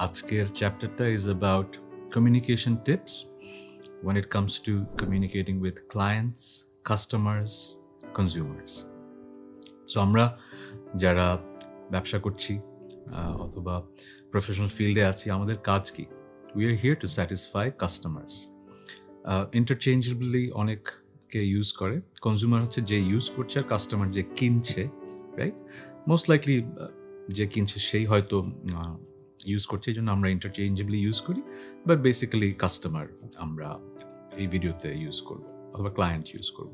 আজকের চ্যাপ্টারটা is about communication tips when it comes to communicating with clients, customers, consumers. So আমরা যারা ব্যবসা করছি অথবা প্রফেশনাল ফিল্ডে আছি, আমাদের কাজ কি? We are here to satisfy customers. Interchangeably অনেককে ইউজ করে। কনজিউমার হচ্ছে যে ইউজ করছে, আর কাস্টমার যে কিনছে, রাইট? মোস্ট লাইকলি যে কিনছে সেই হয়তো ইউজ করছে, এই জন্য আমরা ইন্টারচেঞ্জেবলি ইউজ করি, বাট বেসিক্যালি কাস্টমার আমরা এই ভিডিওতে ইউজ করব অথবা ক্লায়েন্ট ইউজ করব।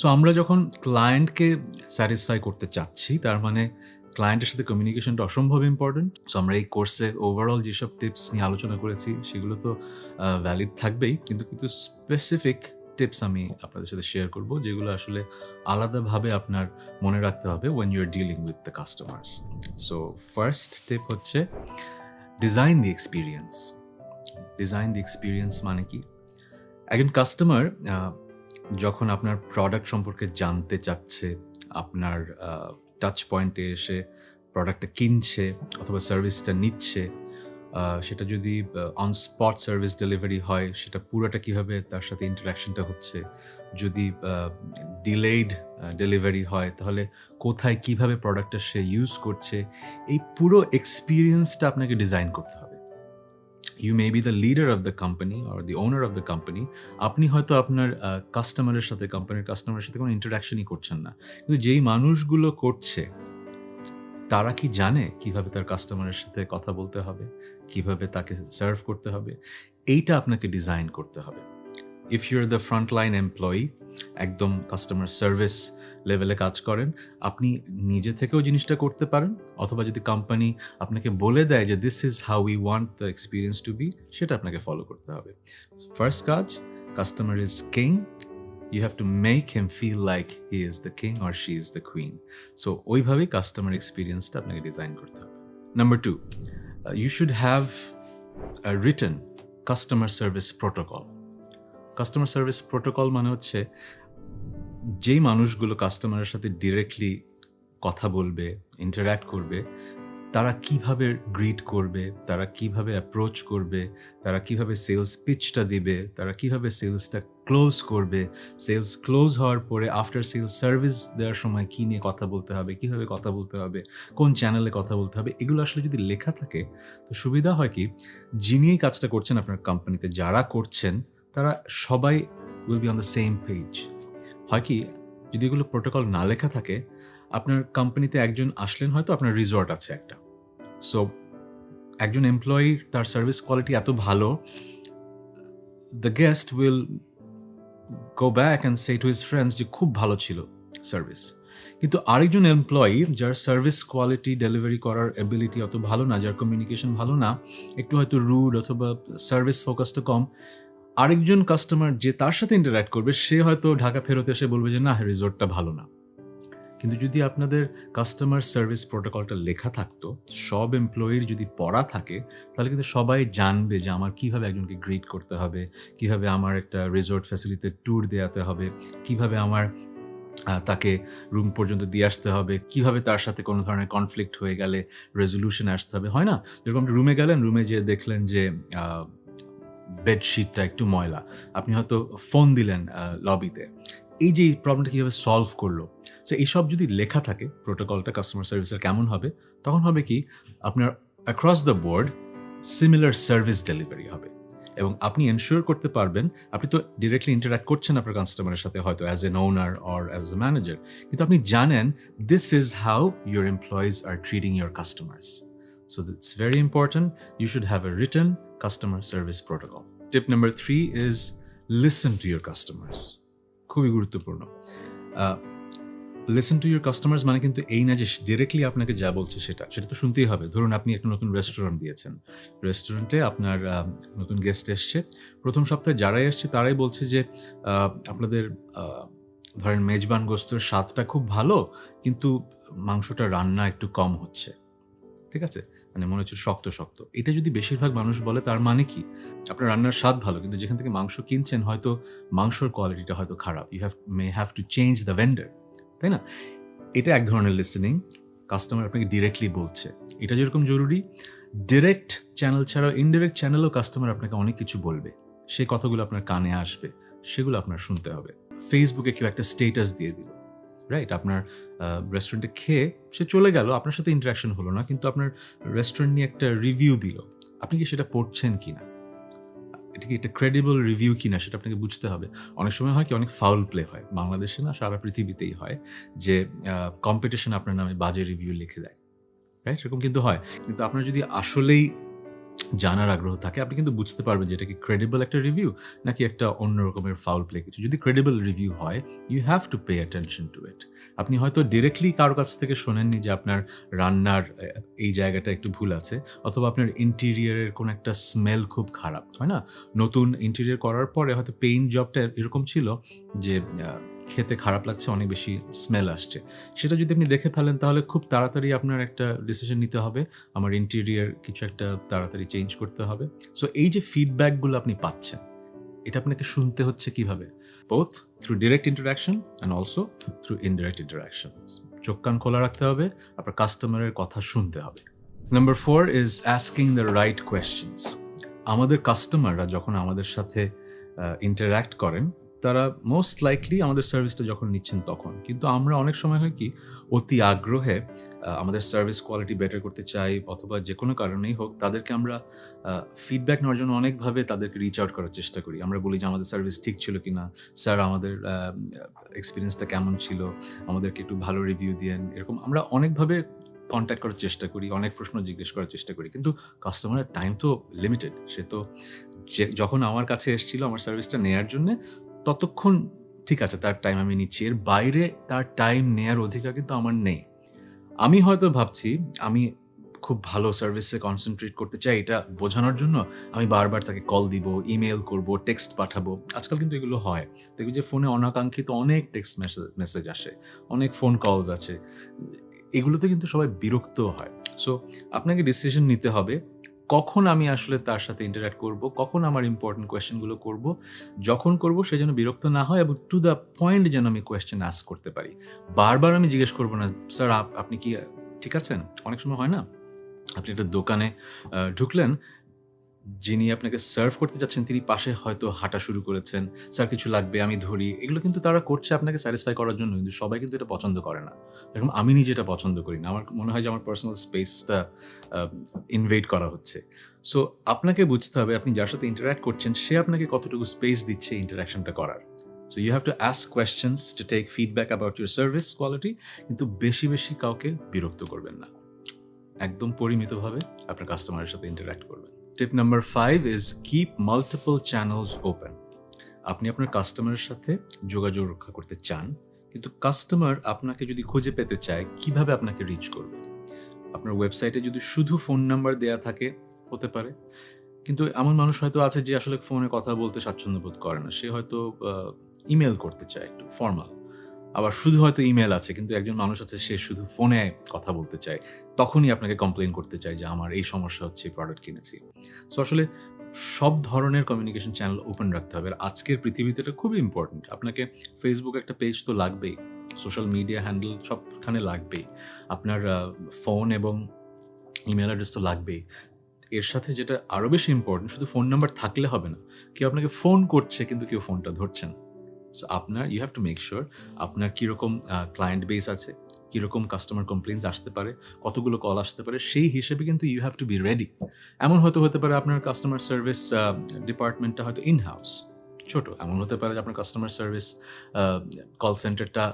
সো আমরা যখন ক্লায়েন্টকে স্যাটিসফাই করতে চাচ্ছি, তার মানে ক্লায়েন্টের সাথে কমিউনিকেশনটা অসম্ভব ইম্পর্টেন্ট। সো আমরা এই কোর্সে ওভারঅল যেসব টিপস নিয়ে আলোচনা করেছি সেগুলো তো ভ্যালিড থাকবেই, কিন্তু স্পেসিফিক টিপস আমি আপনাদের সাথে শেয়ার করব, যেগুলো আসলে আলাদাভাবে আপনার মনে রাখতে হবে when you're dealing with the customers. So first tip হচ্ছে design the experience. Design the experience মানে কি? একজন কাস্টমার যখন আপনার প্রোডাক্ট সম্পর্কে জানতে চাচ্ছে, আপনার টাচ পয়েন্টে এসে প্রোডাক্টটা কিনছে অথবা সার্ভিসটা নিচ্ছে, সেটা যদি অন স্পট সার্ভিস ডেলিভারি হয়, সেটা পুরোটা কীভাবে তার সাথে ইন্টারাকশনটা হচ্ছে। যদি ডিলেইড ডেলিভারি হয়, তাহলে কোথায় কীভাবে প্রোডাক্টটা সে ইউজ করছে, এই পুরো এক্সপিরিয়েন্সটা আপনাকে ডিজাইন করতে হবে। You may be the leader of the company or the owner of the company. আপনি হয়তো আপনার কাস্টমারের সাথে, কোম্পানির কাস্টমারের সাথে কোনো ইন্টারাকশনই করছেন না, কিন্তু যেই মানুষগুলো করছে তারা কি জানে কিভাবে তার কাস্টমারের সাথে কথা বলতে হবে, কিভাবে তাকে সার্ভ করতে হবে? এইটা আপনাকে ডিজাইন করতে হবে। If you're the frontline employee, একদম কাস্টমার সার্ভিস লেভেলে কাজ করেন, আপনি নিজে থেকেও জিনিসটা করতে পারেন, অথবা যদি কোম্পানি আপনাকে বলে দেয় যে this is how we want the experience to be, সেটা আপনাকে ফলো করতে হবে। ফার্স্ট কাজ, customer is king, you have to make him feel like he is the king or she is the queen. So ওইভাবেই customer এক্সপিরিয়েন্সটা আপনাকে design করতে হবে। Number 2, you should have a written customer service protocol. Customer service protocol মানে হচ্ছে যেই মানুষগুলো কাস্টমারের সাথে ডিরেক্টলি কথা বলবে, ইন্টারঅ্যাক্ট করবে, তারা কিভাবে গ্রিট করবে, তারা কিভাবে অ্যাপ্রোচ করবে, তারা কিভাবে সেলস পিচটা দিবে, তারা কিভাবে সেলসটা ক্লোজ করবে, সেলস ক্লোজ হওয়ার পরে আফটার সেলস সার্ভিস দেওয়ার সময় কী নিয়ে কথা বলতে হবে, কিভাবে কথা বলতে হবে, কোন চ্যানেলে কথা বলতে হবে, এগুলো আসলে যদি লেখা থাকে তো সুবিধা হয় কি, যিনি এই কাজটা করছেন আপনার কোম্পানিতে, যারা করছেন তারা সবাই will be on the same page. হয় কি, যদি এগুলো প্রোটোকল না লেখা থাকে, আপনার কোম্পানিতে একজন আসলেন, হয়তো আপনার রিসর্ট আছে একটা, সো একজন এমপ্লয়ির তার সার্ভিস কোয়ালিটি এত ভালো, the guest will go back and say to his friends যে খুব ভালো ছিল সার্ভিস। কিন্তু আরেকজন এমপ্লয়ি যার সার্ভিস কোয়ালিটি, ডেলিভারি করার এবিলিটি অত ভালো না, যার কমিউনিকেশন ভালো না, একটু হয়তো রুড অথবা সার্ভিস ফোকাসটা কম, আরেকজন কাস্টমার যে তার সাথে ইন্টারঅ্যাক্ট করবে, সে হয়তো ঢাকা ফেরত এসে বলবে যে না, রিসোর্টটা ভালো না। কিন্তু যদি আপনাদের কাস্টমার সার্ভিস প্রোটোকলটা লেখা থাকতো, সব এমপ্লয়ির যদি পড়া থাকে, তাহলে কিন্তু সবাই জানবে যে আমার কিভাবে একজনকে গ্রিট করতে হবে, কিভাবে আমার একটা রিসোর্ট ফ্যাসিলিটিতে ট্যুর দেওয়াতে হবে, কিভাবে আমার তাকে রুম পর্যন্ত দিয়ে আসতে হবে, কিভাবে তার সাথে কোনো ধরনের কনফ্লিক্ট হয়ে গেলে রেজলিউশন আসতে হবে। হয় না, যেরকম আপনি রুমে গেলেন, রুমে যেয়ে দেখলেন যে বেডশিটটা একটু ময়লা, আপনি হয়তো ফোন দিলেন লবিতে, এই যে প্রবলেমটা কীভাবে সলভ করলো। সো এইসব যদি লেখা থাকে প্রোটোকলটা কাস্টমার সার্ভিসের, কেমন হবে? তখন হবে কি, আপনার across the board similar service delivery হবে, এবং আপনি এনশিওর করতে পারবেন, আপনি তো ডিরেক্টলি ইন্টারঅ্যাক্ট করছেন আপনার কাস্টমারের সাথে, হয়তো as an owner or as a manager, কিন্তু আপনি জানেন this is how your employees are treating your customers. So it's very important. You should have a written customer service protocol. Tip number 3 is listen to your customers. খুবই গুরুত্বপূর্ণ। Listen to your customers মানে কিন্তু এই না যে directly আপনাকে যা বলছে সেটা তো শুনতেই হবে। ধরুন আপনি একটা নতুন রেস্টুরেন্ট দিয়েছেন, রেস্টুরেন্টে আপনার নতুন গেস্ট এসছে, প্রথম সপ্তাহে যারাই এসছে তারাই বলছে যে আপনাদের ধরেন মেজবান গোস্তের স্বাদটা খুব ভালো, কিন্তু মাংসটা রান্না একটু কম হচ্ছে, ঠিক আছে, মানে মনে হচ্ছে শক্ত শক্ত। এটা যদি বেশিরভাগ মানুষ বলে, তার মানে কি, আপনার রান্নার স্বাদ ভালো, কিন্তু যেখান থেকে মাংস কিনছেন হয়তো মাংসর কোয়ালিটিটা হয়তো খারাপ, may have to change the vendor, তাই না? এটা এক ধরনের লিসেনিং, কাস্টমার আপনাকে ডিরেক্টলি বলছে। এটা যেরকম জরুরি, ডিরেক্ট চ্যানেল ছাড়াও ইনডিরেক্ট চ্যানেলও কাস্টমার আপনাকে অনেক কিছু বলবে, সেই কথাগুলো আপনার কানে আসবে, সেগুলো আপনার শুনতে হবে। ফেসবুকে কেউ একটা স্টেটাস দিয়ে দিল, রাইট? আপনার রেস্টুরেন্টে খেয়ে সে চলে গেল, আপনার সাথে ইন্টারাকশন হলো না, কিন্তু আপনার রেস্টুরেন্ট নিয়ে একটা রিভিউ দিল, আপনি কি সেটা পড়ছেন কিনা, এটা কি একটা ক্রেডিবল রিভিউ কিনা, সেটা আপনাকে বুঝতে হবে। অনেক সময় হয় কি, অনেক ফাউল প্লে হয়, বাংলাদেশে না সারা পৃথিবীতেই হয়, যে কম্পিটিশন আপনার নামে বাজে রিভিউ লিখে দেয়, রাইট? এরকম কিন্তু হয়। কিন্তু আপনার যদি আসলেই জানার আগ্রহ থাকে, আপনি কিন্তু বুঝতে পারবেন যে এটা কি ক্রেডিবল একটা রিভিউ নাকি একটা অন্য রকমের ফাউল প্লে কিছু। যদি ক্রেডিবল রিভিউ হয়, you have to pay attention to it. আপনি হয়তো ডিরেক্টলি কারো কাছ থেকে শোনেননি যে আপনার রান্নার এই জায়গাটা একটু ভুল আছে, অথবা আপনার ইন্টেরিয়ারের কোনো একটা স্মেল খুব খারাপ, হয় না? নতুন ইন্টেরিয়ার করার পরে হয়তো পেইন্ট জবটা এরকম ছিল যে খেতে খারাপ লাগছে, অনেক বেশি স্মেল আসছে। সেটা যদি আপনি দেখে ফেলেন, তাহলে খুব তাড়াতাড়ি আপনার একটা ডিসিশন নিতে হবে, আমার ইন্টেরিয়ার কিছু একটা তাড়াতাড়ি চেঞ্জ করতে হবে। সো এই যে ফিডব্যাকগুলো আপনি পাচ্ছেন, এটা আপনাকে শুনতে হচ্ছে কিভাবে? Both through direct interaction and also through indirect interaction. চোখ কান খোলা রাখতে হবে, আপনার কাস্টমারের কথা শুনতে হবে। Number 4 is asking the right questions. আমাদের কাস্টমাররা যখন আমাদের সাথে ইন্টারাক্ট করেন, তারা মোস্ট লাইকলি আমাদের সার্ভিসটা যখন নিচ্ছেন তখন। কিন্তু আমরা অনেক সময় হয় কি, অতি আগ্রহে আমাদের সার্ভিস কোয়ালিটি বেটার করতে চাই, অথবা যে কোনো কারণেই হোক, তাদেরকে আমরা ফিডব্যাক নেওয়ার জন্য অনেকভাবে তাদেরকে রিচ আউট করার চেষ্টা করি। আমরা বলি যে আমাদের সার্ভিস ঠিক ছিল কিনা, স্যার আমাদের এক্সপিরিয়েন্সটা কেমন ছিল, আমাদেরকে একটু ভালো রিভিউ দিয়েন। এরকম আমরা অনেকভাবে কন্ট্যাক্ট করার চেষ্টা করি, অনেক প্রশ্ন জিজ্ঞেস করার চেষ্টা করি, কিন্তু কাস্টমারের টাইম তো লিমিটেড। সে তো যখন আমার কাছে এসেছিল আমার সার্ভিসটা নেয়ার জন্যে, ততক্ষণ ঠিক আছে, তার টাইম আমি নিচ্ছি, এর বাইরে তার টাইম নেয়ার অধিকার কিন্তু আমার নেই। আমি হয়তো ভাবছি আমি খুব ভালো সার্ভিসে কনসেন্ট্রেট করতে চাই, এটা বোঝানোর জন্য আমি বারবার তাকে কল দিব, ইমেল করব, টেক্সট পাঠাবো। আজকাল কিন্তু এগুলো হয়, দেখবি যে ফোনে অনাকাঙ্ক্ষিত অনেক টেক্সট মেসেজ আসে, অনেক ফোন কলস আছে, এগুলোতে কিন্তু সবাই বিরক্ত হয়। সো আপনাকে ডিসিশন নিতে হবে, কখন আমি আসলে তার সাথে ইন্টারাক্ট করব, কখন আমার ইম্পর্টেন্ট কোয়েশ্চেনগুলো করব, যখন করব সে যেন বিরক্ত না হয়, এবং টু দ্য পয়েন্ট যেন আমি কোয়েশ্চেন আস্ক করতে পারি। বারবার আমি জিজ্ঞেস করবো না, স্যার আপনি কি ঠিক আছেন? অনেক সময় হয় না, আপনি একটা দোকানে ঢুকলেন, যিনি আপনাকে সার্ভ করতে যাচ্ছেন তিনি পাশে হয়তো হাঁটা শুরু করেছেন, স্যার কিছু লাগবে আমি ধরি। এগুলো কিন্তু তারা করছে আপনাকে স্যাটিসফাই করার জন্য, কিন্তু সবাই কিন্তু এটা পছন্দ করে না। এরকম আমি নিজে এটা পছন্দ করি না, আমার মনে হয় যে আমার পার্সোনাল স্পেসটা ইনভেড করা হচ্ছে। সো আপনাকে বুঝতে হবে আপনি যার সাথে ইন্টারাক্ট করছেন সে আপনাকে কতটুকু স্পেস দিচ্ছে ইন্টারাকশনটা করার। So you have to ask questions to take feedback about your service quality, কিন্তু বেশি বেশি কাউকে বিরক্ত করবেন না, একদম পরিমিতভাবে আপনার কাস্টমারের সাথে ইন্টারাক্ট করবেন। টিপ number 5 is keep multiple channels open. আপনি আপনার কাস্টমারের সাথে যোগাযোগ রক্ষা করতে চান, কিন্তু কাস্টমার আপনাকে যদি খুঁজে পেতে চায়, কিভাবে আপনাকে রিচ করবে? আপনার ওয়েবসাইটে যদি শুধু ফোন নাম্বার দেয়া থাকে, হতে পারে, কিন্তু এমন মানুষ হয়তো আছে যে আসলে ফোনে কথা বলতে স্বাচ্ছন্দ্য বোধ করে না, সে হয়তো ইমেল করতে চায়, একটু ফর্মাল। আবার শুধু হয়তো ইমেল আছে, কিন্তু একজন মানুষ আছে সে শুধু ফোনে কথা বলতে চায়, তখনই আপনাকে কমপ্লেন করতে চায় যে আমার এই সমস্যা হচ্ছে, প্রোডাক্ট কিনেছি। সো আসলে সব ধরনের কমিউনিকেশন চ্যানেল ওপেন রাখতে হবে। আর আজকের পৃথিবীতে এটা খুবই ইম্পর্টেন্ট। আপনাকে ফেসবুক একটা পেজ তো লাগবেই, সোশ্যাল মিডিয়া হ্যান্ডেল সবখানে লাগবেই, আপনার ফোন এবং ইমেল অ্যাড্রেস তো লাগবেই। এর সাথে যেটা আরও বেশি ইম্পর্টেন্ট, শুধু ফোন নাম্বার থাকলে হবে না, কেউ আপনাকে ফোন করছে কিন্তু কেউ ফোনটা ধরছেন। সো আপনার you have to make sure আপনার কীরকম ক্লায়েন্ট বেস আছে, কীরকম কাস্টমার কমপ্লেন্স আসতে পারে, কতগুলো কল আসতে পারে, সেই হিসেবে কিন্তু you have to be ready. এমন হয়তো হতে পারে আপনার কাস্টমার সার্ভিস ডিপার্টমেন্টটা হয়তো ইন হাউস ছোট, এমন হতে পারে যে আপনার কাস্টমার সার্ভিস কল সেন্টারটা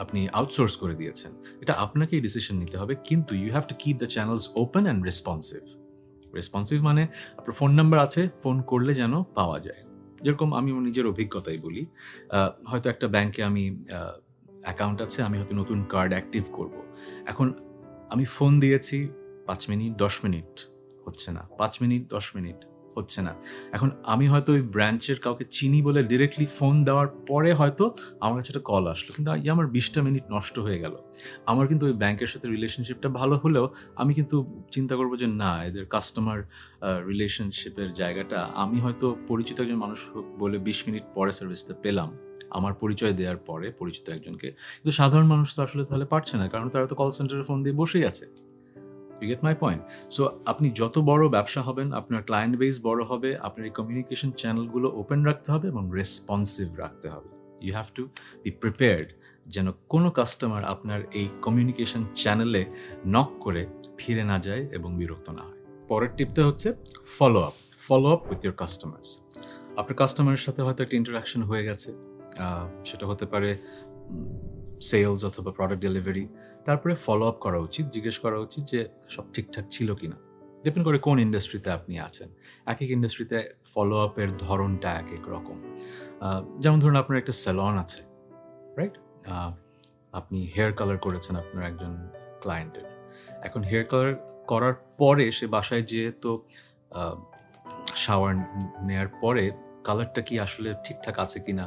আপনি আউটসোর্স করে দিয়েছেন। এটা আপনাকেই ডিসিশন নিতে হবে, কিন্তু you have to keep the channels open and responsive মানে আপনার ফোন নাম্বার আছে, ফোন করলে যেন পাওয়া যায়। যেরকম আমি নিজের অভিজ্ঞতাই বলি, হয়তো একটা ব্যাংকে আমি অ্যাকাউন্ট আছে, আমি হয়তো নতুন কার্ড অ্যাক্টিভ করব। এখন আমি ফোন দিয়েছি 5 মিনিট 10 মিনিট হচ্ছে না, 5 মিনিট 10 মিনিট হচ্ছে না। এখন আমি হয়তো ওই ব্রাঞ্চের কাউকে চিনি বলে ডিরেক্টলি ফোন দেওয়ার পরে হয়তো আমার কাছে একটা কল আসলো, কিন্তু আমার 20টা মিনিট নষ্ট হয়ে গেল। আমার কিন্তু ওই ব্যাংকের সাথে রিলেশনশিপটা ভালো হলেও আমি কিন্তু চিন্তা করবো যে না, এদের কাস্টমার রিলেশনশিপের জায়গাটা, আমি হয়তো পরিচিত একজন মানুষ বলে 20 মিনিট পরে সার্ভিসটা পেলাম, আমার পরিচয় দেওয়ার পরে পরিচিত একজনকে, কিন্তু সাধারণ মানুষ তো আসলে তাহলে পারছে না, কারণ তারা তো কল সেন্টারে ফোন দিয়ে বসেই আছে। You get my point? So আপনি যত বড় ব্যবসা হবেন, আপনার ক্লায়েন্ট বেস বড় হবে, আপনার এই কমিউনিকেশন চ্যানেলগুলো ওপেন রাখতে হবে এবং রেসপন্সিভ রাখতে হবে। You have to be prepared যেন কোনো কাস্টমার আপনার এই কমিউনিকেশন চ্যানেলে নক করে ফিরে না যায় এবং বিরক্ত না হয়। পরের টিপটা হচ্ছে follow up with your customers. আপনার কাস্টমারের সাথে হয়তো একটা ইন্টারাকশন হয়ে গেছে, সেটা হতে পারে সেলস অথবা প্রোডাক্ট ডেলিভারি। তারপরে ফলো আপ করা উচিত, জিজ্ঞেস করা উচিত যে সব ঠিকঠাক ছিল কিনা। ডিপেন্ড করে কোন ইন্ডাস্ট্রিতে আপনি আছেন। এক এক ইন্ডাস্ট্রিতে ফলো আপের ধরনটা এক এক রকম। যেমন ধরুন আপনার একটা স্যালন আছে, রাইট? আপনি হেয়ার কালার করেছেন আপনার একজন ক্লায়েন্টের। এখন হেয়ার কালার করার পরে সে বাসায় যেয়ে তো শাওয়ার নেওয়ার পরে কালারটা কি আসলে ঠিকঠাক আছে কিনা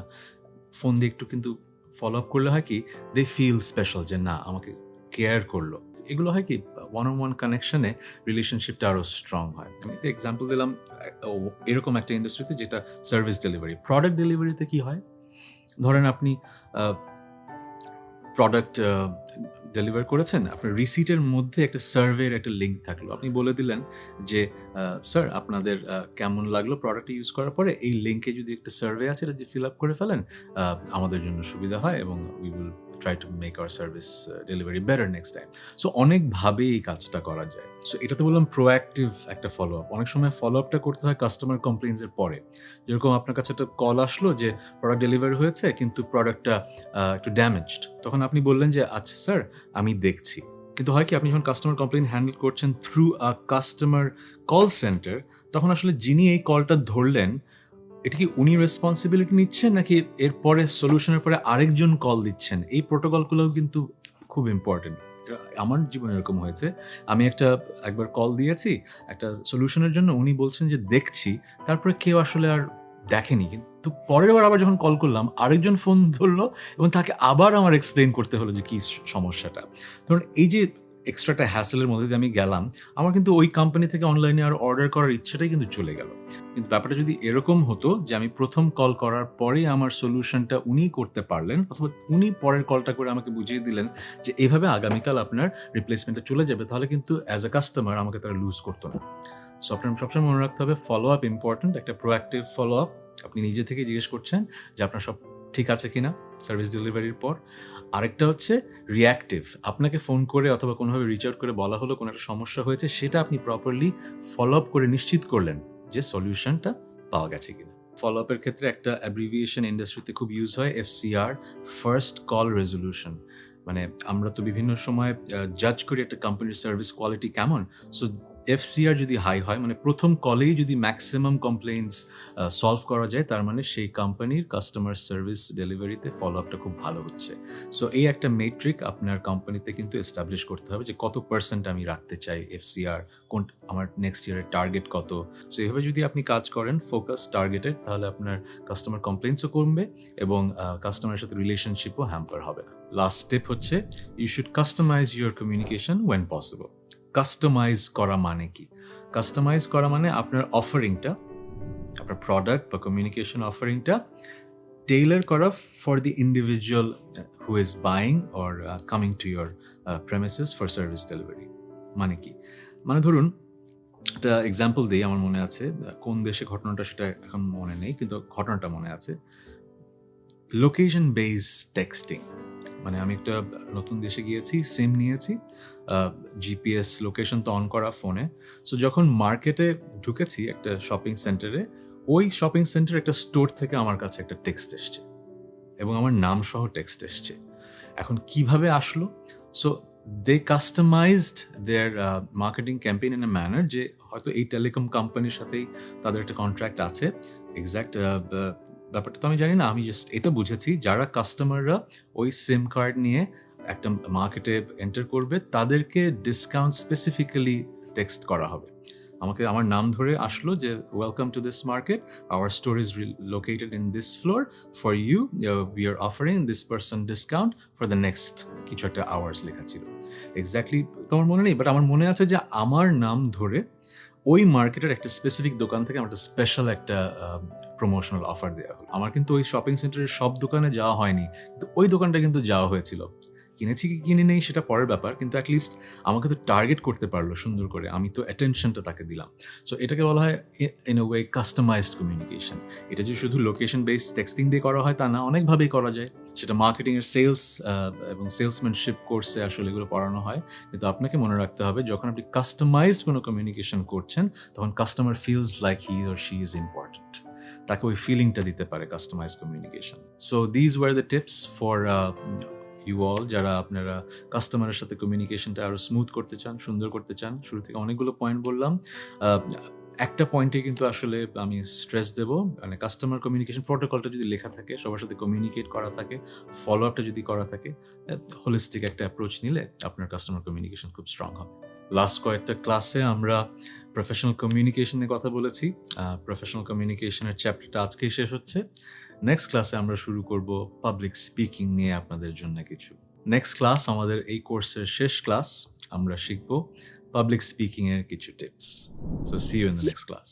ফোন দিয়ে একটু কিন্তু ফলো আপ করলে হয় কি, দে ফিল স্পেশাল যে না আমাকে কেয়ার করলো। এগুলো হয় কি ওয়ান অন ওয়ান কানেকশনে রিলেশনশিপটা আরও স্ট্রং হয়। আমি একটা এক্সাম্পল দিলাম এরকম একটা ইন্ডাস্ট্রিতে যেটা সার্ভিস ডেলিভারি। প্রোডাক্ট ডেলিভারিতে কি হয়, ধরেন আপনি প্রোডাক্ট ডেলিভার করেছেন, আপনার রিসিটের মধ্যে একটা সার্ভের একটা লিঙ্ক থাকলো। আপনি বলে দিলেন যে স্যার আপনাদের কেমন লাগলো প্রোডাক্ট ইউজ করার পরে, এই লিঙ্কে যদি একটা সার্ভে আছে এটা যদি ফিল আপ করে ফেলেন আমাদের জন্য সুবিধা হয় এবং we will try to make our service delivery better next time. So অনেকভাবেই এই কাজটা করা যায়। সো এটা তো বললাম প্রোঅ্যাক্টিভ একটা ফলো আপ। অনেক সময় ফলো আপটা করতে হয় কাস্টমার কমপ্লেইন্সের পরে। যেরকম আপনার কাছে একটা কল আসলো যে প্রোডাক্ট ডেলিভারি হয়েছে কিন্তু প্রোডাক্টটা একটু ড্যামেজড, তখন আপনি বললেন যে আচ্ছা স্যার আমি দেখছি। কিন্তু হয় কি, আপনি যখন কাস্টমার কমপ্লেইন হ্যান্ডেল করছেন through a customer call centre, তখন আসলে যিনি এই কলটা ধরলেন এটা কি উনি রেসপন্সিবিলিটি নিচ্ছেন নাকি এরপরে সলিউশনের পরে আরেকজন কল দিচ্ছেন? এই প্রোটোকলগুলোও কিন্তু খুব ইম্পর্টেন্ট। আমার জীবনে এরকম হয়েছে, আমি একবার কল দিয়েছি একটা সলিউশনের জন্য, উনি বলছেন যে দেখছি, তারপরে কেউ আসলে আর দেখেনি। কিন্তু পরের বার আবার যখন কল করলাম আরেকজন ফোন ধরলো এবং তাকে আবার আমার এক্সপ্লেইন করতে হলো যে কী সমস্যাটা। ধরুন এই যে এক্সট্রাটা হ্যাসেলের মধ্যে দিয়ে আমি গেলাম, আমার কিন্তু ওই কোম্পানি থেকে অনলাইনে আর অর্ডার করার ইচ্ছাটাই কিন্তু চলে গেল। কিন্তু ব্যাপারটা যদি এরকম হতো যে আমি প্রথম কল করার পরেই আমার সলিউশনটা উনি করতে পারলেন, অথবা উনি পরের কলটা করে আমাকে বুঝিয়ে দিলেন যে এভাবে আগামীকাল আপনার রিপ্লেসমেন্টটা চলে যাবে, তাহলে কিন্তু অ্যাজ এ কাস্টমার আমাকে তারা লুজ করতো না। সো আপনার সবসময় মনে রাখতে হবে ফলো আপ ইম্পর্টেন্ট, একটা প্রোঅ্যাক্টিভ ফলো আপ। আপনি নিজে থেকে জিজ্ঞেস করছেন যে আপনার সব ঠিক আছে কিনা সার্ভিস ডেলিভারির পর। আরেকটা হচ্ছে রিঅ্যাক্টিভ, আপনাকে ফোন করে অথবা কোনোভাবে রিচ আউট করে বলা হলো কোনো একটা সমস্যা হয়েছে, সেটা আপনি প্রপারলি ফলো আপ করে নিশ্চিত করলেন যে সলিউশনটা পাওয়া গেছে কিনা। ফলো আপের ক্ষেত্রে একটা অ্যাব্রিভিয়েশন ইন্ডাস্ট্রিতে খুব ইউজ হয়, FCR, ফার্স্ট কল রেজলিউশন। মানে আমরা তো বিভিন্ন সময় জাজ করি একটা কোম্পানির সার্ভিস কোয়ালিটি কেমন। সো FCR যদি হাই হয়, মানে প্রথম কলেই যদি ম্যাক্সিমাম কমপ্লেইন্টস সলভ করা যায়, তার মানে সেই কোম্পানির কাস্টমার সার্ভিস ডেলিভারিতে ফলো আপটা খুব ভালো হচ্ছে। সো এই একটা মেট্রিক আপনার কোম্পানিতে কিন্তু এস্টাবলিশ করতে হবে যে কত পার্সেন্ট আমি রাখতে চাই FCR, কোন আমার নেক্সট ইয়ারের টার্গেট কত। সো এইভাবে যদি আপনি কাজ করেন ফোকাস টার্গেটেড, তাহলে আপনার কাস্টমার কমপ্লেইন্টসও কমবে এবং কাস্টমারের সাথে রিলেশনশিপও হ্যাম্পার হবে না। লাস্ট স্টেপ হচ্ছে you should customize your communication when possible. Customize করা মানে কি? কাস্টমাইজ করা মানে আপনার অফারিংটা, আপনার প্রোডাক্ট বা কমিউনিকেশন অফারিংটা টেইলার করা for the individual who is buying or coming to your premises for service delivery. মানে কি? মানে ধরুন একটা এক্সাম্পল দিই, আমার মনে আছে, কোন দেশে ঘটনাটা সেটা এখন মনে নেই, কিন্তু ঘটনাটা মনে আছে। লোকেশন বেসড টেক্সটিং, মানে আমি একটা নতুন দেশে গিয়েছি, সিম নিয়েছি, জিপিএস লোকেশন তো অন করা ফোনে। সো যখন মার্কেটে ঢুকেছি একটা শপিং সেন্টারে, ওই শপিং সেন্টারে একটা স্টোর থেকে আমার কাছে একটা টেক্সট এসছে এবং আমার নাম সহ টেক্সট এসছে। এখন কিভাবে আসলো? So they customized their marketing campaign in a manner যে হয়তো এই টেলিকম কোম্পানির সাথেই তাদের একটা কন্ট্রাক্ট আছে। এক্স্যাক্ট ব্যাপারটা তো আমি জানি না, আমি জাস্ট এটা বুঝেছি যারা কাস্টমাররা ওই সিম কার্ড নিয়ে একটা মার্কেটে এন্টার করবে তাদেরকে ডিসকাউন্ট স্পেসিফিক্যালি টেক্সট করা হবে। আমাকে আমার নাম ধরে আসলো যে welcome to this market, our store is located in this floor, for you we are offering this person discount for the next কিছু একটা আওয়ার্স লেখা ছিল। এক্স্যাক্টলি তোমার মনে নেই, বাট আমার মনে আছে যে আমার নাম ধরে ওই মার্কেটের একটা স্পেসিফিক দোকান থেকে আমার একটা স্পেশাল একটা প্রমোশনাল অফার দেওয়া হলো। আমার কিন্তু ওই শপিং সেন্টারের সব দোকানে যাওয়া হয়নি, কিন্তু ওই দোকানটা কিন্তু যাওয়া হয়েছিল। কিনেছি কি কিনে নেই সেটা পরের ব্যাপার, কিন্তু অ্যাটলিস্ট আমাকে তো টার্গেট করতে পারলো সুন্দর করে, আমি তো অ্যাটেনশনটা তাকে দিলাম। সো এটাকে বলা হয় in a way customized communication. এটা যে শুধু লোকেশন বেসড টেক্সটিং দিয়ে করা হয় তা না, অনেকভাবেই করা যায়। সেটা মার্কেটিংয়ের সেলস এবং সেলসম্যানশিপ কোর্সে আসলে এগুলো পড়ানো হয়। কিন্তু আপনাকে মনে রাখতে হবে, যখন আপনি কাস্টমাইজড কোনো কমিউনিকেশন করছেন, তখন customer feels like he or she is important. তাকে ওই ফিলিংটা দিতে পারে customize communication. So these were the tips for you all, যারা আপনারা কাস্টমারের সাথে কমিউনিকেশনটা আরও স্মুথ করতে চান, সুন্দর করতে চান। শুরু থেকে অনেকগুলো পয়েন্ট বললাম। একটা পয়েন্টে কিন্তু আসলে আমি স্ট্রেস দেব, মানে কাস্টমার কমিউনিকেশন প্রোটোকলটা যদি লেখা থাকে, সবার সাথে কমিউনিকেট করা থাকে, ফলো আপটা যদি করা থাকে, হোলিস্টিক একটা অ্যাপ্রোচ নিলে আপনার কাস্টমার কমিউনিকেশন খুব স্ট্রং হবে। লাস্ট কয়েকটা ক্লাসে আমরা প্রফেশনাল কমিউনিকেশনের কথা বলেছি। প্রফেশনাল কমিউনিকেশনের চ্যাপ্টারটা আজকেই শেষ হচ্ছে। নেক্সট ক্লাসে আমরা শুরু করব পাবলিক স্পিকিং নিয়ে আপনাদের জন্য কিছু। নেক্সট ক্লাস আমাদের এই কোর্সের শেষ ক্লাস। আমরা শিখব পাবলিক স্পিকিংয়ের কিছু tips. So see you in the next class.